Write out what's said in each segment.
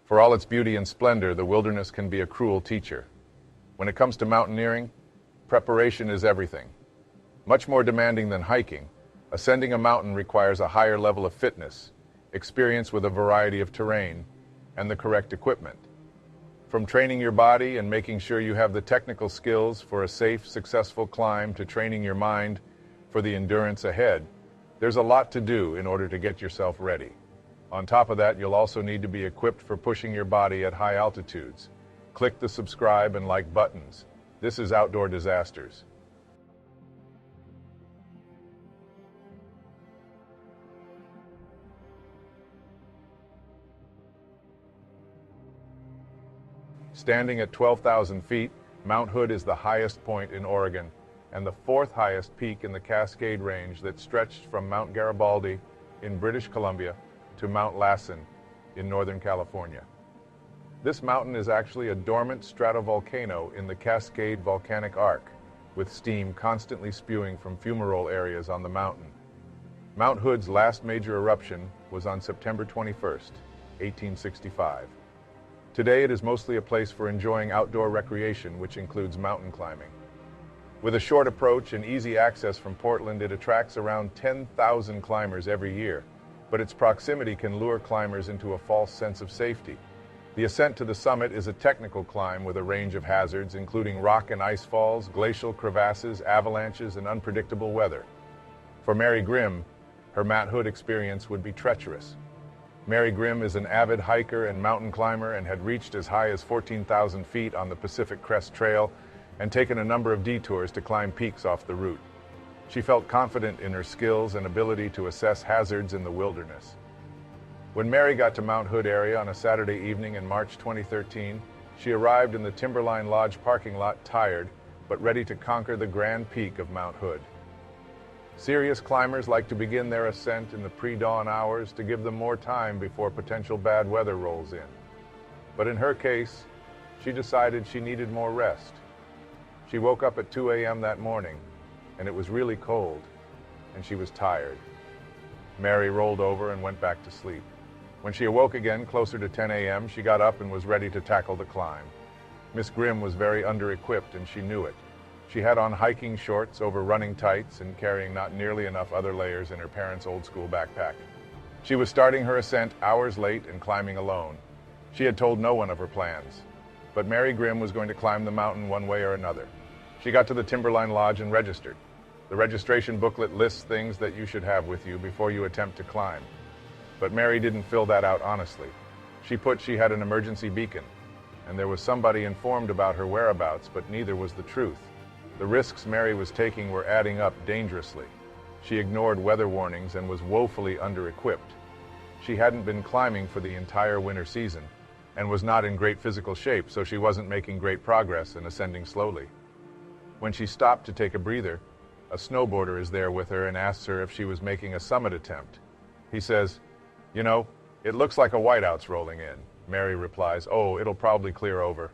For all its beauty and splendor, the wilderness can be a cruel teacher. When it comes to mountaineering, preparation is everything. Much more demanding than hiking, ascending a mountain requires a higher level of fitness, experience with a variety of terrain, and the correct equipment. From training your body and making sure you have the technical skills for a safe, successful climb to training your mind for the endurance ahead, there's a lot to do in order to get yourself ready. On top of that, you'll also need to be equipped for pushing your body at high altitudes. Click the subscribe and like buttons. This is Outdoor Disasters. Standing at 12,000 feet, Mount Hood is the highest point in Oregon and the fourth highest peak in the Cascade Range that stretched from Mount Garibaldi in British Columbia to Mount Lassen in Northern California. This mountain is actually a dormant stratovolcano in the Cascade volcanic arc, with steam constantly spewing from fumarole areas on the mountain. Mount Hood's last major eruption was on September 21st, 1865. Today it is mostly a place for enjoying outdoor recreation, which includes mountain climbing. With a short approach and easy access from Portland, it attracts around 10,000 climbers every year, but its proximity can lure climbers into a false sense of safety. The ascent to the summit is a technical climb with a range of hazards, including rock and ice falls, glacial crevasses, avalanches, and unpredictable weather. For Mary Grimm, her Mount Hood experience would be treacherous. Mary Grimm is an avid hiker and mountain climber and had reached as high as 14,000 feet on the Pacific Crest Trail and taken a number of detours to climb peaks off the route. She felt confident in her skills and ability to assess hazards in the wilderness. When Mary got to Mount Hood area on a Saturday evening in March 2013, she arrived in the Timberline Lodge parking lot tired, but ready to conquer the grand peak of Mount Hood. Serious climbers like to begin their ascent in the pre-dawn hours to give them more time before potential bad weather rolls in. But in her case, she decided she needed more rest. She woke up at 2 a.m. that morning, and it was really cold, and she was tired. Mary rolled over and went back to sleep. When she awoke again, closer to 10 a.m., she got up and was ready to tackle the climb. Miss Grimm was very under-equipped, and she knew it. She had on hiking shorts over running tights and carrying not nearly enough other layers in her parents' old-school backpack. She was starting her ascent hours late and climbing alone. She had told no one of her plans. But Mary Grimm was going to climb the mountain one way or another. She got to the Timberline Lodge and registered. The registration booklet lists things that you should have with you before you attempt to climb. But Mary didn't fill that out honestly. She put she had an emergency beacon, and there was somebody informed about her whereabouts, but neither was the truth. The risks Mary was taking were adding up dangerously. She ignored weather warnings and was woefully under-equipped. She hadn't been climbing for the entire winter season and was not in great physical shape, so she wasn't making great progress and ascending slowly. When she stopped to take a breather, a snowboarder is there with her and asks her if she was making a summit attempt. He says, "You know, it looks like a whiteout's rolling in." Mary replies, "Oh, it'll probably clear over."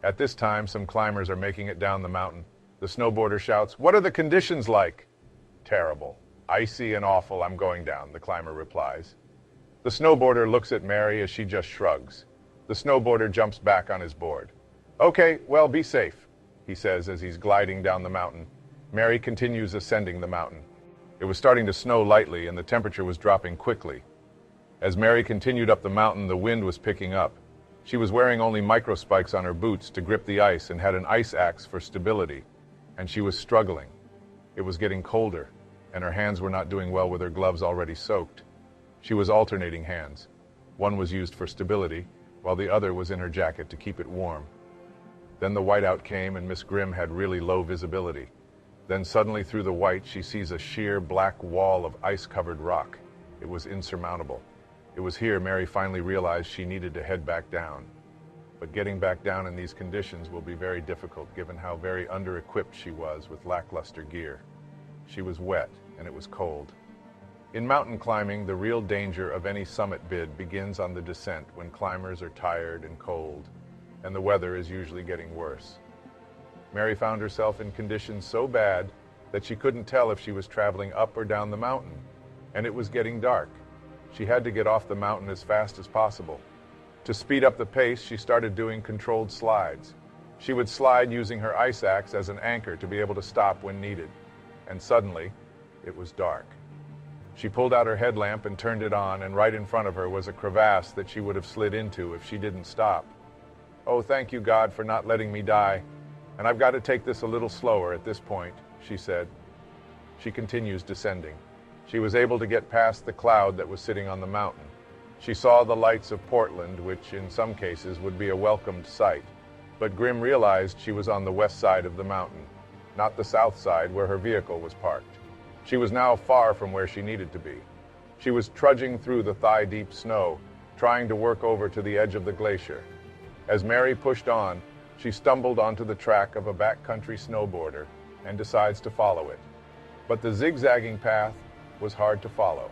At this time, some climbers are making it down the mountain. The snowboarder shouts, "What are the conditions like?" "Terrible. Icy and awful, I'm going down," the climber replies. The snowboarder looks at Mary as she just shrugs. The snowboarder jumps back on his board. "Okay, well, be safe," he says as he's gliding down the mountain. Mary continues ascending the mountain. It was starting to snow lightly and the temperature was dropping quickly. As Mary continued up the mountain, the wind was picking up. She was wearing only microspikes on her boots to grip the ice and had an ice axe for stability. And she was struggling. It was getting colder, and her hands were not doing well with her gloves already soaked. She was alternating hands. One was used for stability, while the other was in her jacket to keep it warm. Then the whiteout came, and Miss Grimm had really low visibility. Then suddenly through the white, she sees a sheer black wall of ice-covered rock. It was insurmountable. It was here Mary finally realized she needed to head back down. But getting back down in these conditions will be very difficult given how very under-equipped she was with lackluster gear. She was wet, and it was cold. In mountain climbing, the real danger of any summit bid begins on the descent when climbers are tired and cold, and the weather is usually getting worse. Mary found herself in conditions so bad that she couldn't tell if she was traveling up or down the mountain, and it was getting dark. She had to get off the mountain as fast as possible. To speed up the pace, she started doing controlled slides. She would slide using her ice axe as an anchor to be able to stop when needed. And suddenly, it was dark. She pulled out her headlamp and turned it on, and right in front of her was a crevasse that she would have slid into if she didn't stop. "Oh, thank you, God, for not letting me die. And I've got to take this a little slower at this point," she said. She continues descending. She was able to get past the cloud that was sitting on the mountain. She saw the lights of Portland, which in some cases would be a welcomed sight. But Grimm realized she was on the west side of the mountain, not the south side where her vehicle was parked. She was now far from where she needed to be. She was trudging through the thigh-deep snow, trying to work over to the edge of the glacier. As Mary pushed on, she stumbled onto the track of a backcountry snowboarder and decides to follow it. But the zigzagging path was hard to follow.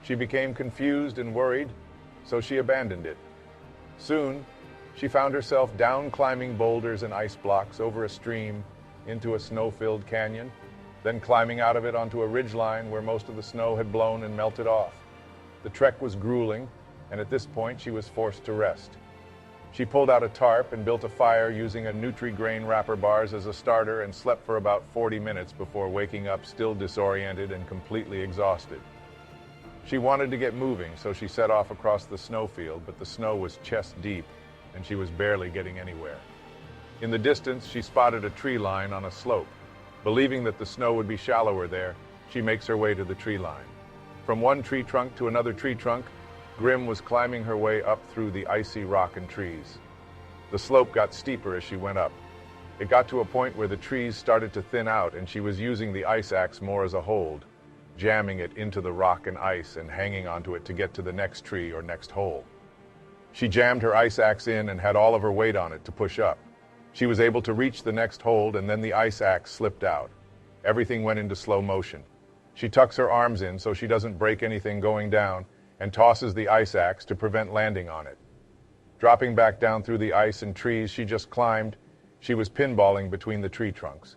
She became confused and worried, so she abandoned it. Soon, she found herself down climbing boulders and ice blocks over a stream into a snow-filled canyon, then climbing out of it onto a ridgeline where most of the snow had blown and melted off. The trek was grueling, and at this point she was forced to rest. She pulled out a tarp and built a fire using a Nutri-Grain wrapper bars as a starter and slept for about 40 minutes before waking up still disoriented and completely exhausted. She wanted to get moving, so she set off across the snowfield, but the snow was chest deep, and she was barely getting anywhere. In the distance, she spotted a tree line on a slope. Believing that the snow would be shallower there, she makes her way to the tree line. From one tree trunk to another tree trunk, Grimm was climbing her way up through the icy rock and trees. The slope got steeper as she went up. It got to a point where the trees started to thin out, and she was using the ice axe more as a hold, jamming it into the rock and ice and hanging onto it to get to the next tree or next hole. She jammed her ice axe in and had all of her weight on it to push up. She was able to reach the next hold, and then the ice axe slipped out. Everything went into slow motion. She tucks her arms in so she doesn't break anything going down and tosses the ice axe to prevent landing on it. Dropping back down through the ice and trees she just climbed, she was pinballing between the tree trunks.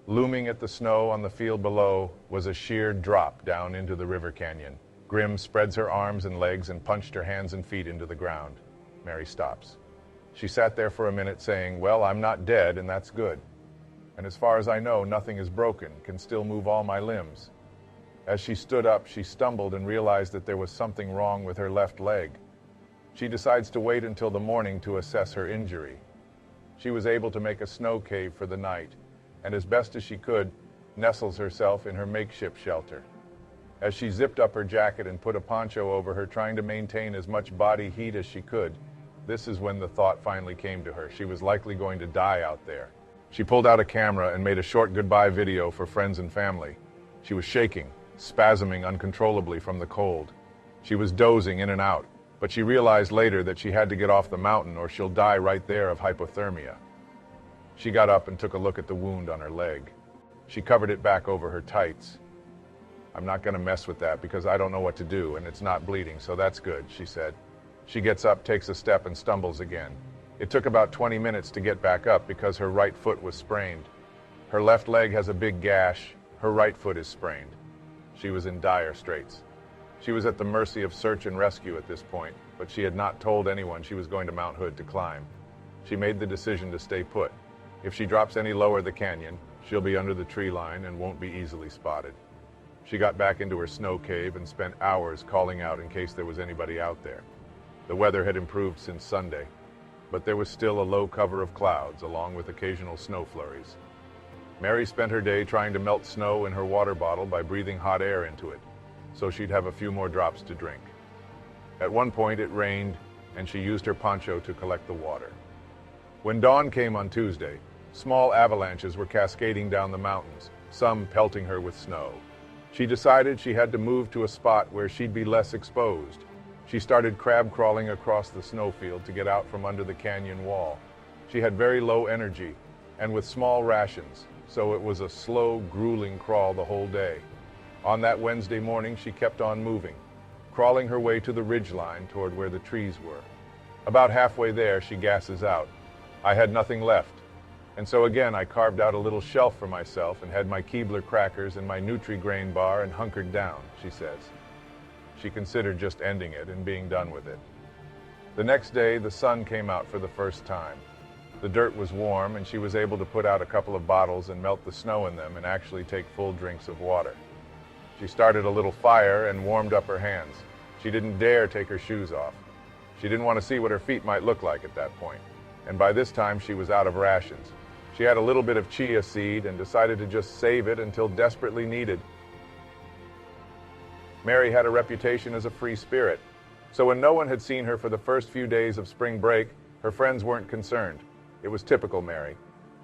Looming at the snow on the field below was a sheer drop down into the river canyon. Grimm spreads her arms and legs and punched her hands and feet into the ground. Mary stops. She sat there for a minute saying, "Well, I'm not dead, and that's good. And as far as I know, nothing is broken, can still move all my limbs." As she stood up, she stumbled and realized that there was something wrong with her left leg. She decides to wait until the morning to assess her injury. She was able to make a snow cave for the night, and as best as she could, nestles herself in her makeshift shelter. As she zipped up her jacket and put a poncho over her, trying to maintain as much body heat as she could, this is when the thought finally came to her. She was likely going to die out there. She pulled out a camera and made a short goodbye video for friends and family. She was shaking, spasming uncontrollably from the cold. She was dozing in and out, but she realized later that she had to get off the mountain or she'll die right there of hypothermia. She got up and took a look at the wound on her leg. She covered it back over her tights. "I'm not going to mess with that because I don't know what to do, and it's not bleeding, so that's good," she said. She gets up, takes a step, and stumbles again. It took about 20 minutes to get back up because her right foot was sprained. Her left leg has a big gash. Her right foot is sprained. She was in dire straits. She was at the mercy of search and rescue at this point, but she had not told anyone she was going to Mount Hood to climb. She made the decision to stay put. If she drops any lower the canyon, she'll be under the tree line and won't be easily spotted. She got back into her snow cave and spent hours calling out in case there was anybody out there. The weather had improved since Sunday, but there was still a low cover of clouds along with occasional snow flurries. Mary spent her day trying to melt snow in her water bottle by breathing hot air into it, so she'd have a few more drops to drink. At one point it rained, and she used her poncho to collect the water. When dawn came on Tuesday, small avalanches were cascading down the mountains, some pelting her with snow. She decided she had to move to a spot where she'd be less exposed. She started crab crawling across the snowfield to get out from under the canyon wall. She had very low energy and with small rations, so it was a slow, grueling crawl the whole day. On that Wednesday morning, she kept on moving, crawling her way to the ridgeline toward where the trees were. About halfway there, she gasses out. "I had nothing left. And so again, I carved out a little shelf for myself and had my Keebler crackers and my Nutri-Grain bar and hunkered down," she says. She considered just ending it and being done with it. The next day, the sun came out for the first time. The dirt was warm, and she was able to put out a couple of bottles and melt the snow in them and actually take full drinks of water. She started a little fire and warmed up her hands. She didn't dare take her shoes off. She didn't want to see what her feet might look like at that point. And by this time, she was out of rations. She had a little bit of chia seed and decided to just save it until desperately needed. Mary had a reputation as a free spirit. So when no one had seen her for the first few days of spring break, her friends weren't concerned. It was typical Mary.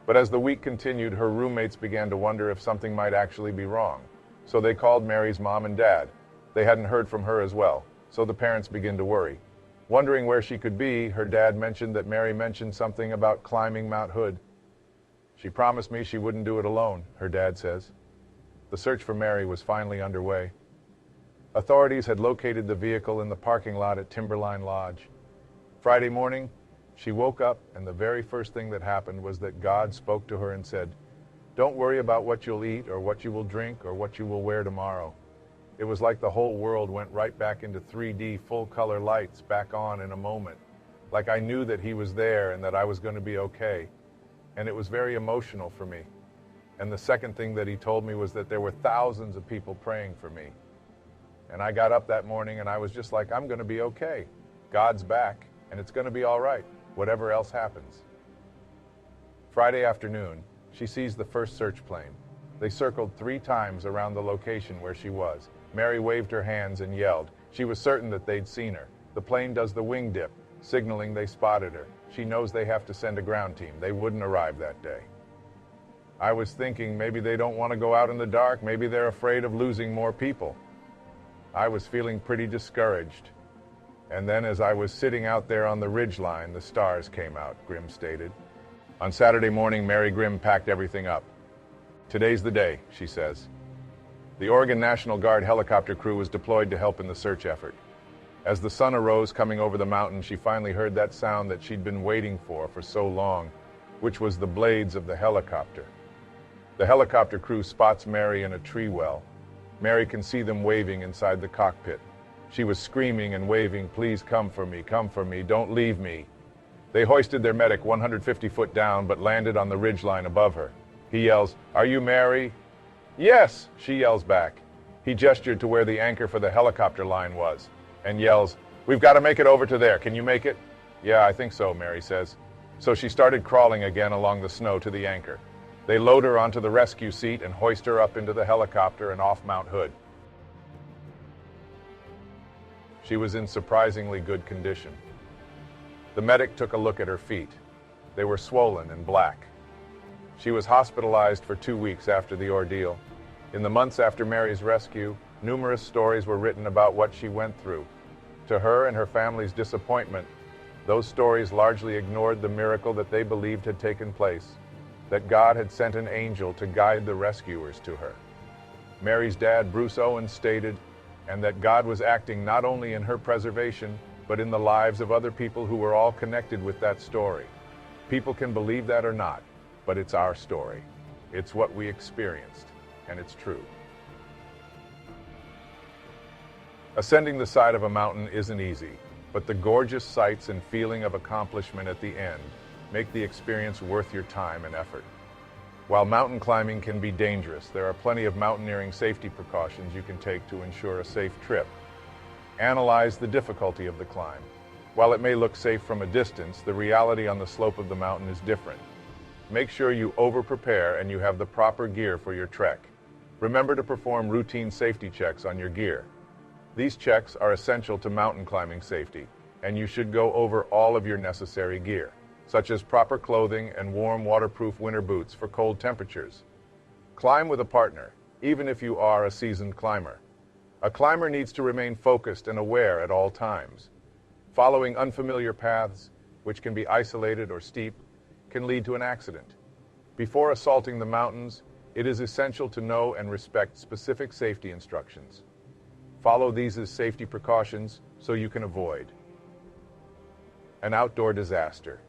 But as the week continued, her roommates began to wonder if something might actually be wrong. So they called Mary's mom and dad. They hadn't heard from her as well, so the parents began to worry. Wondering where she could be, her dad mentioned that Mary mentioned something about climbing Mount Hood. She promised me she wouldn't do it alone, her dad says. The search for Mary was finally underway. Authorities had located the vehicle in the parking lot at Timberline Lodge. Friday morning, she woke up, and the very first thing that happened was that God spoke to her and said, "Don't worry about what you'll eat or what you will drink or what you will wear tomorrow." It was like the whole world went right back into 3D full-color lights back on in a moment. Like I knew that he was there and that I was going to be okay. And it was very emotional for me. And the second thing that he told me was that there were thousands of people praying for me. And I got up that morning and I was just like, I'm going to be okay. God's back, and it's going to be all right, whatever else happens. Friday afternoon, she sees the first search plane. They circled 3 times around the location where she was. Mary waved her hands and yelled. She was certain that they'd seen her. The plane does the wing dip, signaling they spotted her. She knows they have to send a ground team. They wouldn't arrive that day. I was thinking maybe they don't want to go out in the dark. Maybe they're afraid of losing more people. I was feeling pretty discouraged. And then as I was sitting out there on the ridgeline, the stars came out, Grimm stated. On Saturday morning, Mary Grimm packed everything up. Today's the day, she says. The Oregon National Guard helicopter crew was deployed to help in the search effort. As the sun arose coming over the mountain, she finally heard that sound that she'd been waiting for so long, which was the blades of the helicopter. The helicopter crew spots Mary in a tree well. Mary can see them waving inside the cockpit. She was screaming and waving, "Please come for me, don't leave me." They hoisted their medic 150 foot down, but landed on the ridgeline above her. He yells, "Are you Mary?" "Yes," she yells back. He gestured to where the anchor for the helicopter line was, and yells, "We've got to make it over to there. Can you make it?" "Yeah, I think so," Mary says. So she started crawling again along the snow to the anchor. They load her onto the rescue seat and hoist her up into the helicopter and off Mount Hood. She was in surprisingly good condition. The medic took a look at her feet. They were swollen and black. She was hospitalized for 2 weeks after the ordeal. In the months after Mary's rescue, numerous stories were written about what she went through. To her and her family's disappointment, those stories largely ignored the miracle that they believed had taken place, that God had sent an angel to guide the rescuers to her. Mary's dad, Bruce Owen, stated, and that God was acting not only in her preservation, but in the lives of other people who were all connected with that story. People can believe that or not, but it's our story. It's what we experienced, and it's true. Ascending the side of a mountain isn't easy, but the gorgeous sights and feeling of accomplishment at the end make the experience worth your time and effort. While mountain climbing can be dangerous, there are plenty of mountaineering safety precautions you can take to ensure a safe trip. Analyze the difficulty of the climb. While it may look safe from a distance, the reality on the slope of the mountain is different. Make sure you over-prepare and you have the proper gear for your trek. Remember to perform routine safety checks on your gear. These checks are essential to mountain climbing safety, and you should go over all of your necessary gear, such as proper clothing and warm, waterproof winter boots for cold temperatures. Climb with a partner, even if you are a seasoned climber. A climber needs to remain focused and aware at all times. Following unfamiliar paths, which can be isolated or steep, can lead to an accident. Before assaulting the mountains, it is essential to know and respect specific safety instructions. Follow these as safety precautions so you can avoid an outdoor disaster.